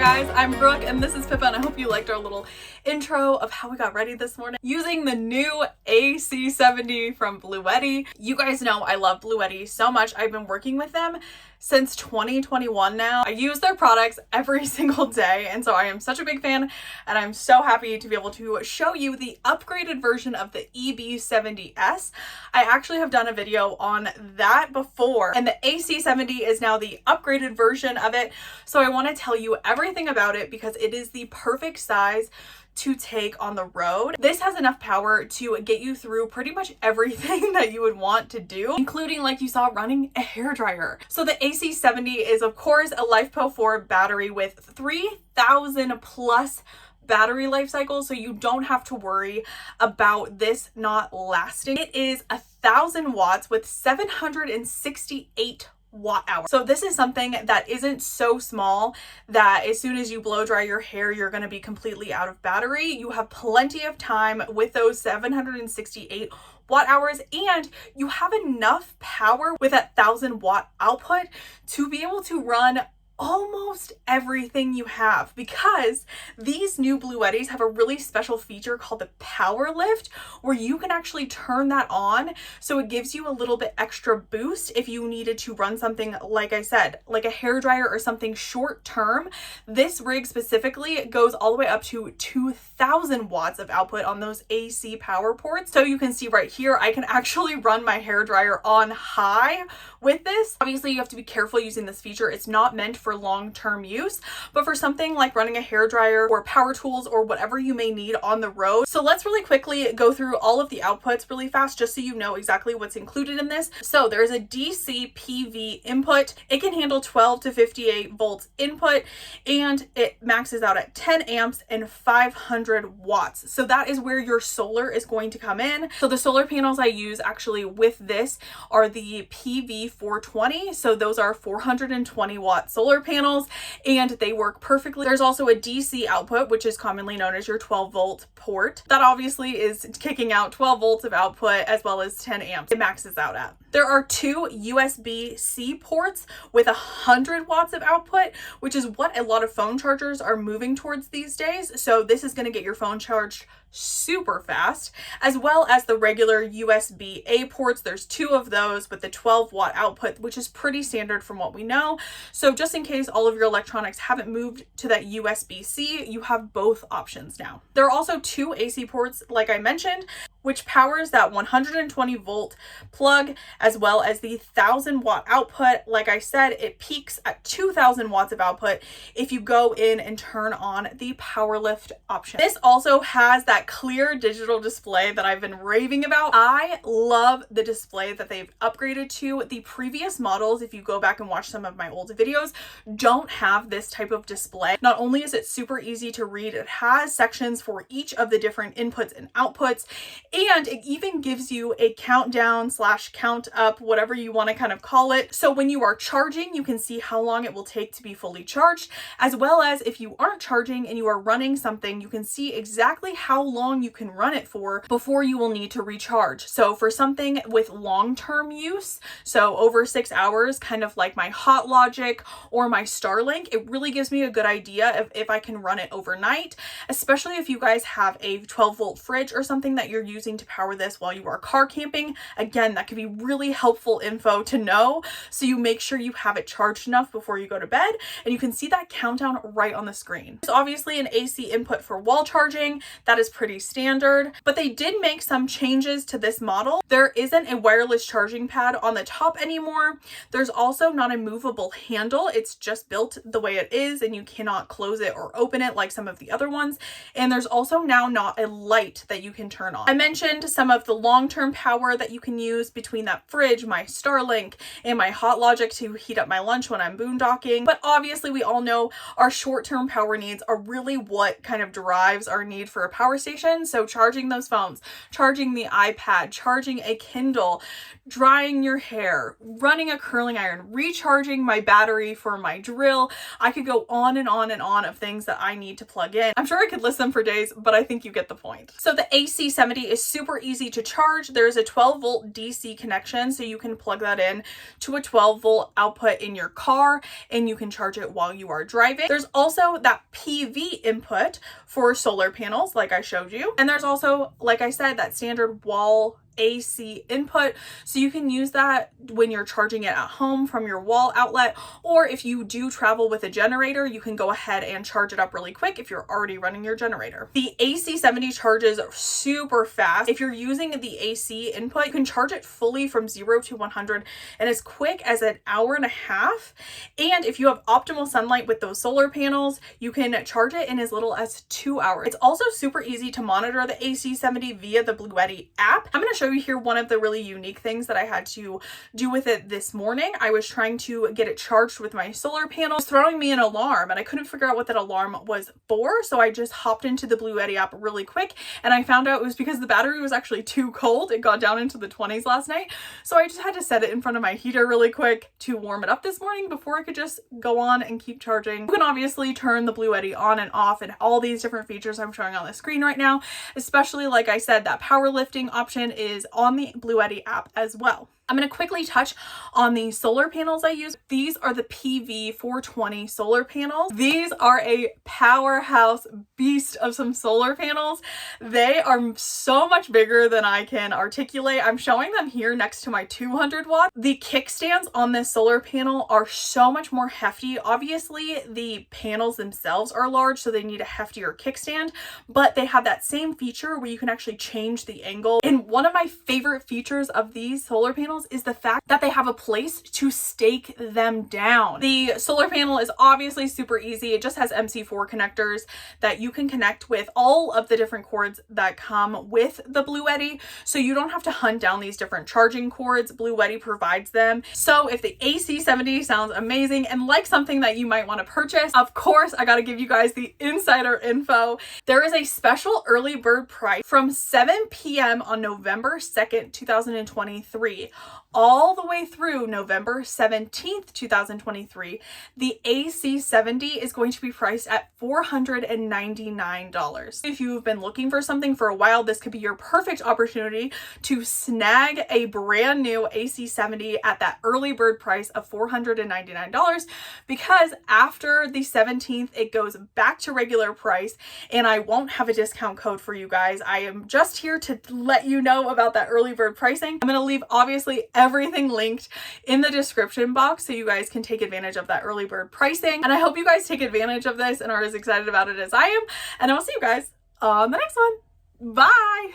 guys, I'm Brooke and this is Pippa, and I hope you liked our little intro of how we got ready this morning using the new AC70 from Bluetti. You guys know I love Bluetti so much. I've been working with them since 2021 now. I use their products every single day, and so I am such a big fan, and I'm so happy to be able to show you the upgraded version of the EB70S. I actually have done a video on that before, and the AC70 is now the upgraded version of it, so I want to tell you everything about it because it is the perfect size to take on the road. This has enough power to get you through pretty much everything that you would want to do, including, like you saw, running a hairdryer. So the AC70 is of course a LiFePO4 battery with 3,000 plus battery life cycle, so you don't have to worry about this not lasting. It is 1,000 watts with 768 watt hours. So this is something that isn't so small that as soon as you blow dry your hair, you're going to be completely out of battery. You have plenty of time with those 768 watt hours, and you have enough power with that 1,000 watt output to be able to run almost everything you have, because these new Bluettis have a really special feature called the power lift, where you can actually turn that on, so it gives you a little bit extra boost if you needed to run something, like I said, like a hairdryer or something short term. This rig specifically goes all the way up to 2,000 watts of output on those AC power ports. So you can see right here, I can actually run my hairdryer on high with this. Obviously you have to be careful using this feature. It's not meant for long-term use, but for something like running a hairdryer or power tools or whatever you may need on the road. So let's really quickly go through all of the outputs really fast, just so you know exactly what's included in this. So there's a DC PV input. It can handle 12 to 58 volts input, and it maxes out at 10 amps and 500 watts. So that is where your solar is going to come in. So the solar panels I use actually with this are the PV 420. So those are 420 watt solar panels, and they work perfectly. There's also a DC output, which is commonly known as your 12 volt port. That obviously is kicking out 12 volts of output as well as 10 amps. It maxes out at. There are two USB-C ports with 100 watts of output, which is what a lot of phone chargers are moving towards these days. So this is going to get your phone charged super fast, as well as the regular USB-A ports. There's two of those with the 12 watt output, which is pretty standard from what we know. So just in case all of your electronics haven't moved to that USB-C, you have both options now. There are also two AC ports, like I mentioned, which powers that 120 volt plug as well as the 1,000 watt output. Like I said, it peaks at 2,000 watts of output if you go in and turn on the power lift option. This also has that clear digital display that I've been raving about. I love the display that they've upgraded to. The previous models, if you go back and watch some of my old videos, don't have this type of display. Not only is it super easy to read, it has sections for each of the different inputs and outputs, and it even gives you a countdown / count up, whatever you want to kind of call it. So when you are charging, you can see how long it will take to be fully charged, as well as if you aren't charging and you are running something, you can see exactly how long you can run it for before you will need to recharge. So for something with long-term use, so over 6 hours, kind of like my Hot Logic or my Starlink, it really gives me a good idea of if I can run it overnight, especially if you guys have a 12 volt fridge or something that you're using to power this while you are car camping. Again, that could be really helpful info to know, so you make sure you have it charged enough before you go to bed, and you can see that countdown right on the screen. There's obviously an AC input for wall charging. That is pretty standard, but they did make some changes to this model. There isn't a wireless charging pad on the top anymore. There's also not a movable handle. It's just built the way it is, and you cannot close it or open it like some of the other ones. And there's also now not a light that you can turn on. I mentioned some of the long-term power that you can use between that fridge, my Starlink, and my Hot Logic to heat up my lunch when I'm boondocking. But obviously we all know our short-term power needs are really what kind of drives our need for a power station. So charging those phones, charging the iPad, charging a Kindle, drying your hair, running a curling iron, recharging my battery for my drill. I could go on and on and on of things that I need to plug in. I'm sure I could list them for days, but I think you get the point. So the AC70 is is super easy to charge. There's a 12-volt DC connection, so you can plug that in to a 12-volt output in your car and you can charge it while you are driving. There's also that PV input for solar panels like I showed you. And there's also, like I said, that standard wall AC input, so you can use that when you're charging it at home from your wall outlet, or if you do travel with a generator, you can go ahead and charge it up really quick if you're already running your generator. The AC70 charges super fast. If you're using the AC input, you can charge it fully from 0 to 100 in as quick as an hour and a half. And if you have optimal sunlight with those solar panels, you can charge it in as little as 2 hours. It's also super easy to monitor the AC70 via the Bluetti app. I'm going to show you here one of the really unique things that I had to do with it this morning. I was trying to get it charged with my solar panels, throwing me an alarm, and I couldn't figure out what that alarm was for. So I just hopped into the Bluetti app really quick, and I found out it was because the battery was actually too cold. It got down into the 20s last night. So I just had to set it in front of my heater really quick to warm it up this morning before I could just go on and keep charging. You can obviously turn the Bluetti on and off and all these different features I'm showing on the screen right now, especially like I said, that power lifting option is on the Bluetti app as well. I'm going to quickly touch on the solar panels I use. These are the PV 420 solar panels. These are a powerhouse beast of some solar panels. They are so much bigger than I can articulate. I'm showing them here next to my 200 watt. The kickstands on this solar panel are so much more hefty. Obviously, the panels themselves are large, so they need a heftier kickstand, but they have that same feature where you can actually change the angle. And one of my favorite features of these solar panels is the fact that they have a place to stake them down. The solar panel is obviously super easy. It just has MC4 connectors that you can connect with all of the different cords that come with the Bluetti, so you don't have to hunt down these different charging cords. Bluetti provides them. So if the AC70 sounds amazing and like something that you might want to purchase, of course, I got to give you guys the insider info. There is a special early bird price from 7 p.m. on November 2nd, 2023. All the way through November 17th, 2023, the AC70 is going to be priced at $499. If you've been looking for something for a while, this could be your perfect opportunity to snag a brand new AC70 at that early bird price of $499, because after the 17th, it goes back to regular price, and I won't have a discount code for you guys. I am just here to let you know about that early bird pricing. I'm going to leave obviously everything linked in the description box so you guys can take advantage of that early bird pricing. And I hope you guys take advantage of this and are as excited about it as I am. And I will see you guys on the next one. Bye!